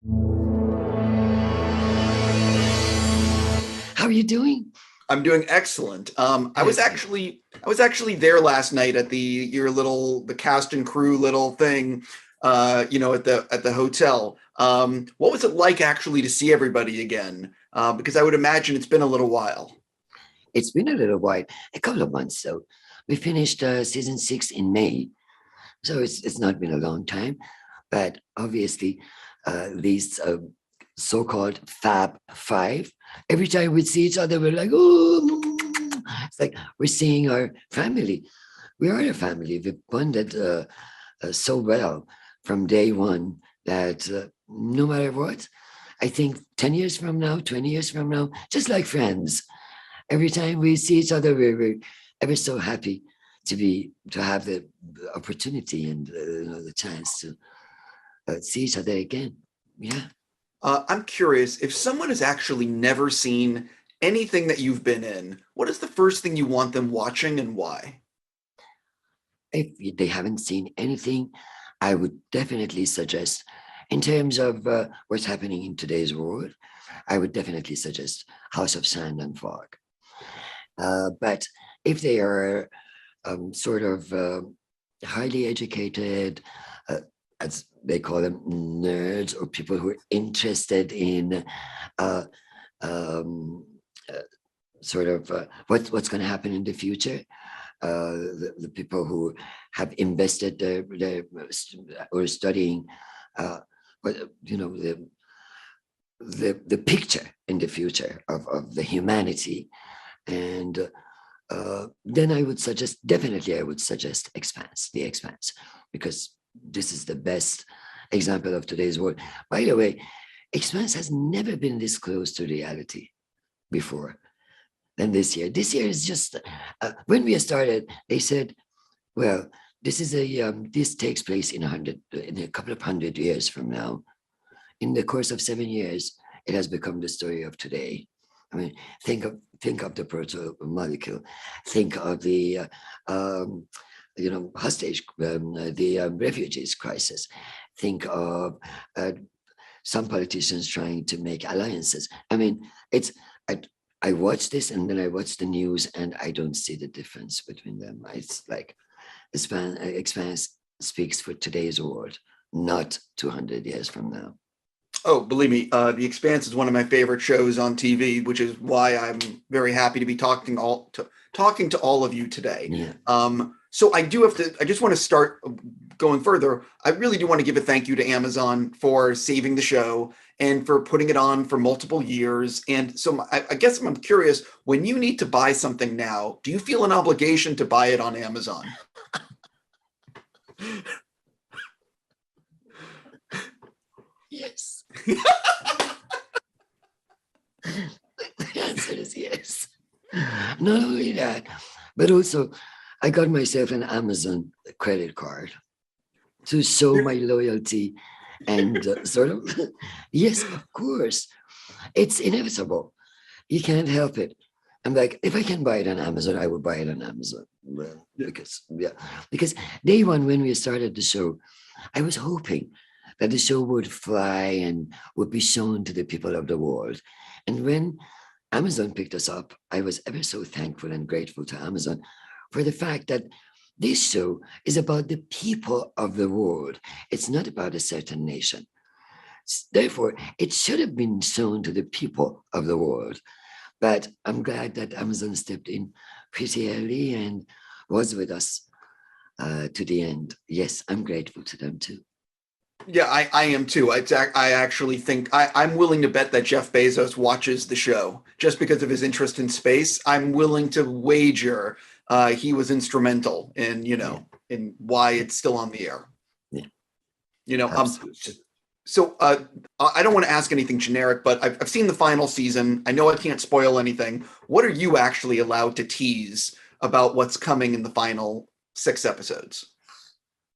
How are you doing? I'm doing excellent. I was Excellent. actually there last night at the cast and crew little thing, at the hotel. What was it like actually to see everybody again? Because I would imagine it's been a little while. It's been a little while, a couple of months. So we finished season 6 in May. So it's not been a long time. But obviously, these so-called Fab Five, every time we see each other, we're like, oh, it's like we're seeing our family. We are a family. We bonded so well from day one that no matter what, I think 10 years from now, 20 years from now, just like friends, every time we see each other, we're ever so happy to have the opportunity and the chance to see each other again. Yeah. I'm curious if someone has actually never seen anything that you've been in. What is the first thing you want them watching and why? If they haven't seen anything, I would definitely suggest, in terms of what's happening in today's world, I would definitely suggest House of Sand and Fog. But if they are sort of highly educated, as they call them, nerds, or people who are interested in uh, um, uh, sort of what's going to happen in the future, the people who have invested or studying, uh, the picture in the future of the humanity. And then I would suggest Expanse, the Expanse, because this is the best example of today's world. By the way, Expanse has never been this close to reality before than this year. This year is just, when we started, they said, well, this takes place in a couple of hundred years from now. In the course of 7 years, it has become the story of today. I mean, think of the proto molecule, think of the hostage, the refugees crisis, think of some politicians trying to make alliances. I mean, I watch this and then I watch the news and I don't see the difference between them. It's like Expanse speaks for today's world, not 200 years from now. Oh, believe me, The Expanse is one of my favorite shows on TV, which is why I'm very happy to be talking to all of you today. Yeah. So I do have to. I just want to start going further. I really do want to give a thank you to Amazon for saving the show and for putting it on for multiple years. And so I guess I'm curious, when you need to buy something now, do you feel an obligation to buy it on Amazon? Yes. The answer is yes. Not only that, but also I got myself an Amazon credit card to show my loyalty and sort of, yes, of course, it's inevitable. You can't help it. I'm like, if I can buy it on Amazon, I would buy it on Amazon. Well, because day one when we started the show, I was hoping that the show would fly and would be shown to the people of the world. And when Amazon picked us up, I was ever so thankful and grateful to Amazon for the fact that this show is about the people of the world. It's not about a certain nation. Therefore, it should have been shown to the people of the world. But I'm glad that Amazon stepped in pretty early and was with us to the end. Yes, I'm grateful to them too. Yeah, I am too. I actually think I'm willing to bet that Jeff Bezos watches the show just because of his interest in space. I'm willing to wager he was instrumental in Yeah, in why it's still on the air. yeah, You know, absolutely. so I don't want to ask anything generic, but I've seen the final season. I know I can't spoil anything. What are you actually allowed to tease about what's coming in the final 6 episodes?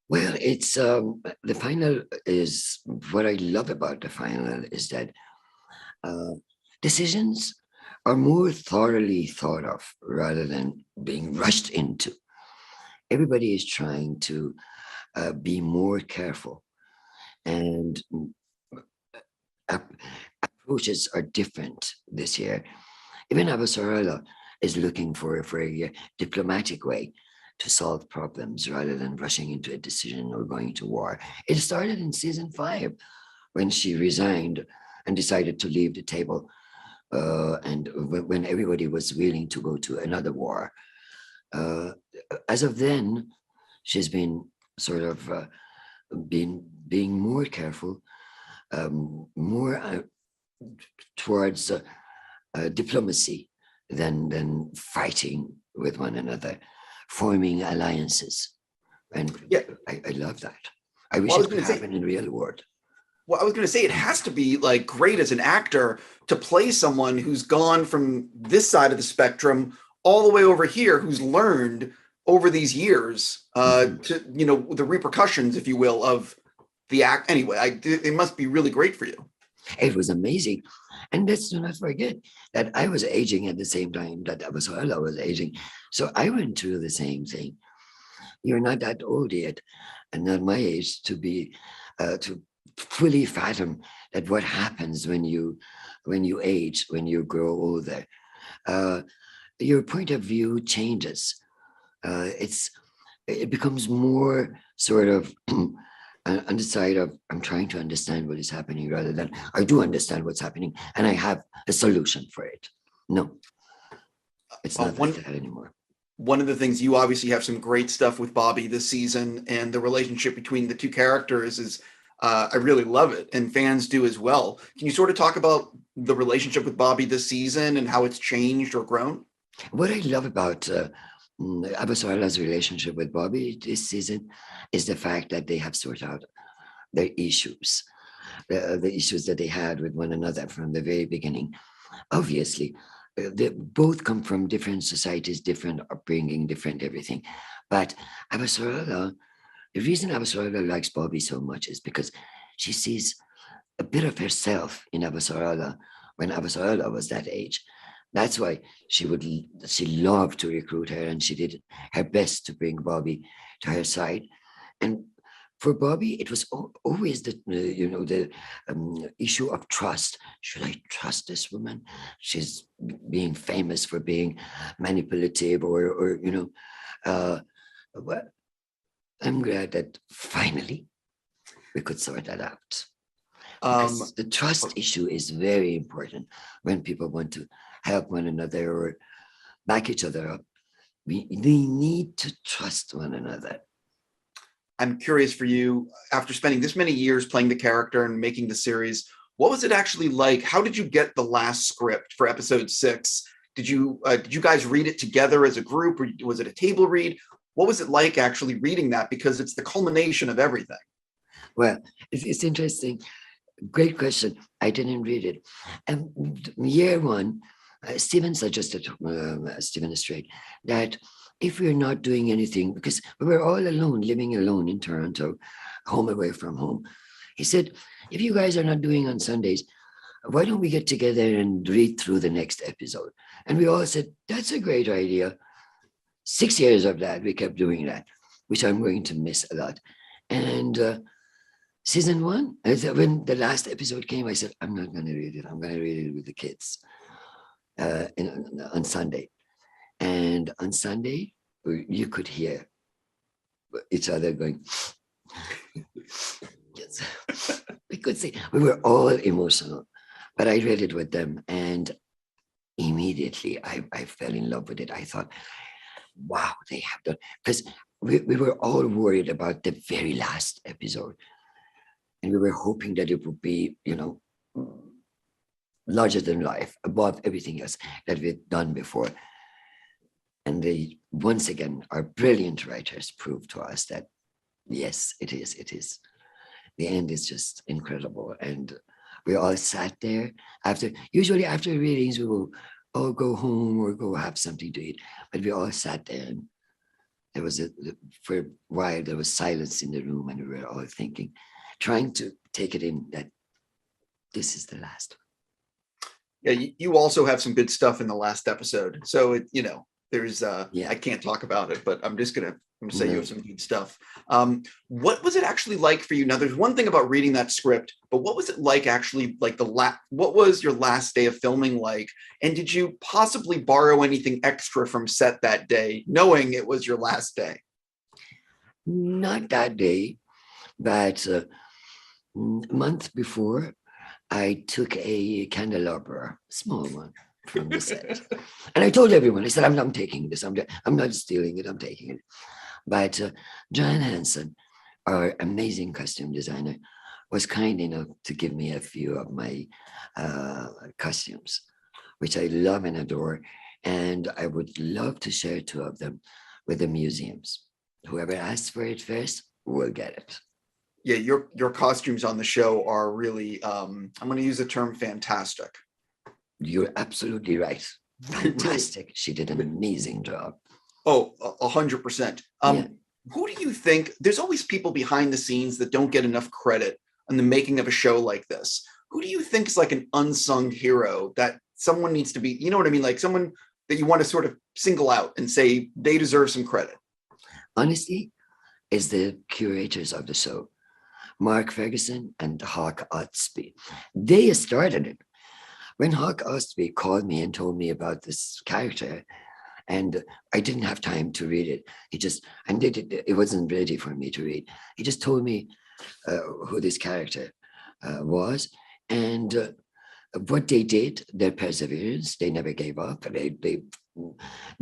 Well, it's the final is what I love about the final is that uh, decisions are more thoroughly thought of rather than being rushed into. Everybody is trying to be more careful and approaches are different this year. Even Avasarala is looking for a diplomatic way to solve problems rather than rushing into a decision or going to war. It started in season 5 when she resigned and decided to leave the table, and when everybody was willing to go to another war. As of then, she's been sort of being more careful, more towards diplomacy than fighting with one another, forming alliances. And Yeah, I love that. I wish well, it could happen in real world. Well, I was going to say it has to be like great as an actor to play someone who's gone from this side of the spectrum all the way over here, who's learned over these years to, you know, the repercussions, if you will, of the act. Anyway, it must be really great for you. It was amazing. And let's do not forget that I was aging at the same time that Avasarala was aging. So I went through the same thing. You're not that old yet, and not my age to be to fully fathom that what happens when you age, when you grow older. Your point of view changes. It becomes more sort of on the side of I'm trying to understand what is happening rather than I do understand what's happening and I have a solution for it. No, it's not like that anymore. One of the things, you obviously have some great stuff with Bobby this season, and the relationship between the two characters is I really love it, and fans do as well. Can you sort of talk about the relationship with Bobby this season and how it's changed or grown? What I love about Avasarala's relationship with Bobby this season is the fact that they have sorted out their issues, the issues that they had with one another from the very beginning. Obviously, they both come from different societies, different upbringing, different everything. But Avasarala, the reason Avasarala likes Bobby so much is because she sees a bit of herself in Avasarala when Avasarala was that age. That's why she loved to recruit her, and she did her best to bring Bobby to her side. And for Bobby, it was always the issue of trust. Should I trust this woman? She's being famous for being manipulative, or well, I'm glad that finally we could sort that out. Because the trust issue is very important when people want to help one another or back each other up. We need to trust one another. I'm curious for you, after spending this many years playing the character and making the series, what was it actually like? How did you get the last script for episode 6? Did you guys read it together as a group, or was it a table read? What was it like actually reading that? Because it's the culmination of everything. Well, it's interesting. Great question. I didn't read it. Year 1, Stephen suggested, Stephen Strait, that if we're not doing anything, because we were all alone, living alone in Toronto, home away from home, he said, if you guys are not doing on Sundays, why don't we get together and read through the next episode? And we all said, that's a great idea. 6 years of that, we kept doing that, which I'm going to miss a lot. And season 1, when the last episode came, I said, I'm not going to read it. I'm going to read it with the kids on Sunday. And on Sunday, you could hear each other going, yes. We could see, we were all emotional, but I read it with them, and immediately I fell in love with it. I thought, wow, they have done, because we were all worried about the very last episode. And we were hoping that it would be, larger than life, above everything else that we'd done before. And they, once again, our brilliant writers proved to us that, yes, it is. The end is just incredible. And we all sat there usually after readings, we will all go home or go have something to eat. But we all sat there, and there was for a while, there was silence in the room, and we were all thinking, trying to take it in that this is the last one. Yeah, you also have some good stuff in the last episode. So, there's, I can't talk about it, but I'm just going to I'm gonna say you have some good stuff. What was it actually like for you? Now, there's one thing about reading that script, but what was it like actually, like what was your last day of filming like? And did you possibly borrow anything extra from set that day, knowing it was your last day? Not that day, but a month before, I took a candelabra, small one, from the set. And I told everyone, I said, I'm not taking this. I'm not stealing it. I'm taking it. But John Hansen, our amazing costume designer, was kind enough to give me a few of my costumes, which I love and adore. And I would love to share two of them with the museums. Whoever asks for it first will get it. Yeah, your costumes on the show are really, I'm going to use the term fantastic. You're absolutely right. Fantastic. She did an amazing job. Oh, 100%. Who do you think, there's always people behind the scenes that don't get enough credit on the making of a show like this. Who do you think is like an unsung hero that someone needs to be, you know what I mean? Like someone that you want to sort of single out and say they deserve some credit? Honestly, is the curators of the show, Mark Ferguson and Hawk Ostby. They started it. When Hawk Ostby called me and told me about this character, and I didn't have time to read it. It wasn't ready for me to read. He just told me who this character was, and what they did, their perseverance, they never gave up. They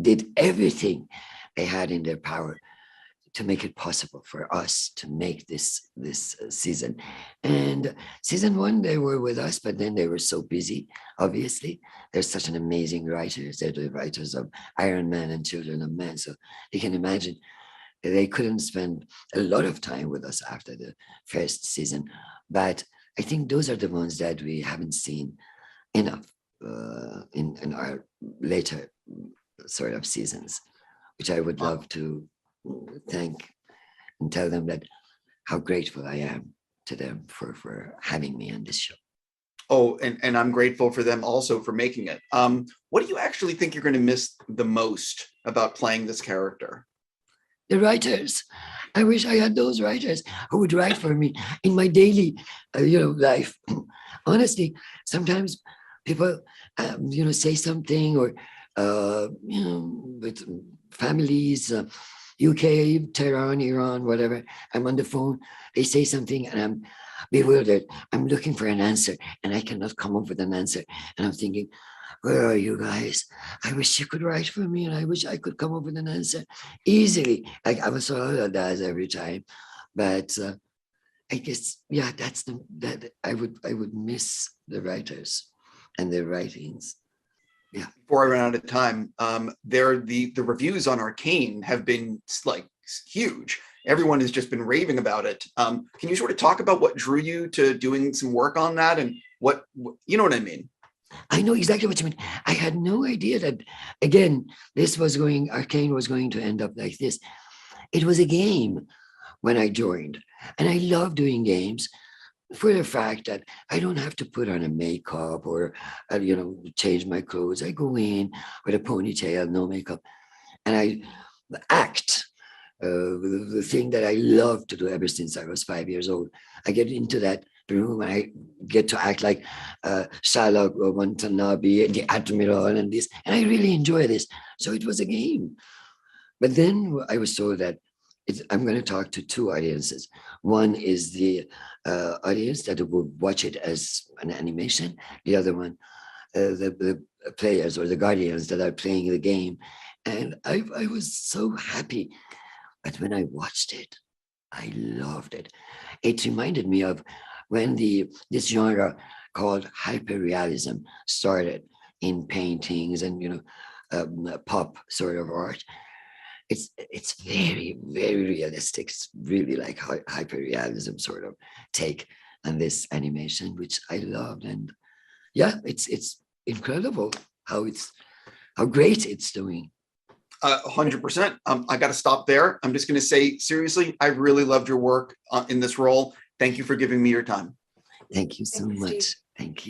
did everything they had in their power to make it possible for us to make this season. And season one, they were with us, but then they were so busy, obviously. They're such an amazing writers. They're the writers of Iron Man and Children of Men. So you can imagine they couldn't spend a lot of time with us after the first season. But I think those are the ones that we haven't seen enough in our later sort of seasons, which I would love to thank and tell them that how grateful I am to them for having me on this show. Oh, and I'm grateful for them also for making it. What do you actually think you're going to miss the most about playing this character? The writers. I wish I had those writers who would write for me in my daily, life. Honestly, sometimes people, say something or, with families, UK, Tehran, Iran, whatever. I'm on the phone. They say something and I'm bewildered. I'm looking for an answer and I cannot come up with an answer. And I'm thinking, where are you guys? I wish you could write for me and I wish I could come up with an answer easily. Like Avasarala does every time. But I guess, yeah, that I would miss the writers and their writings. Yeah. Before I run out of time, the reviews on Arcane have been like huge. Everyone has just been raving about it. Can you sort of talk about what drew you to doing some work on that and what you know what I mean? I know exactly what you mean. I had no idea that, again, Arcane was going to end up like this. It was a game when I joined, and I love doing games for the fact that I don't have to put on a makeup or, change my clothes. I go in with a ponytail, no makeup, and I act. The thing that I love to do ever since I was 5 years old. I get into that room and I get to act like Sherlock or Watanabe, the Admiral and this, and I really enjoy this. So it was a game. But then I was told that I'm going to talk to two audiences. One is the audience that would watch it as an animation. The other one, the players or the guardians that are playing the game. And I was so happy. But when I watched it, I loved it. It reminded me of when this genre called hyperrealism started in paintings and pop sort of art. It's very, very realistic. It's really like hyperrealism sort of take on this animation, which I loved. And yeah, it's incredible how great it's doing. 100%. I got to stop there. I'm just going to say, seriously, I really loved your work in this role. Thank you for giving me your time. Thank you so much. Thank you.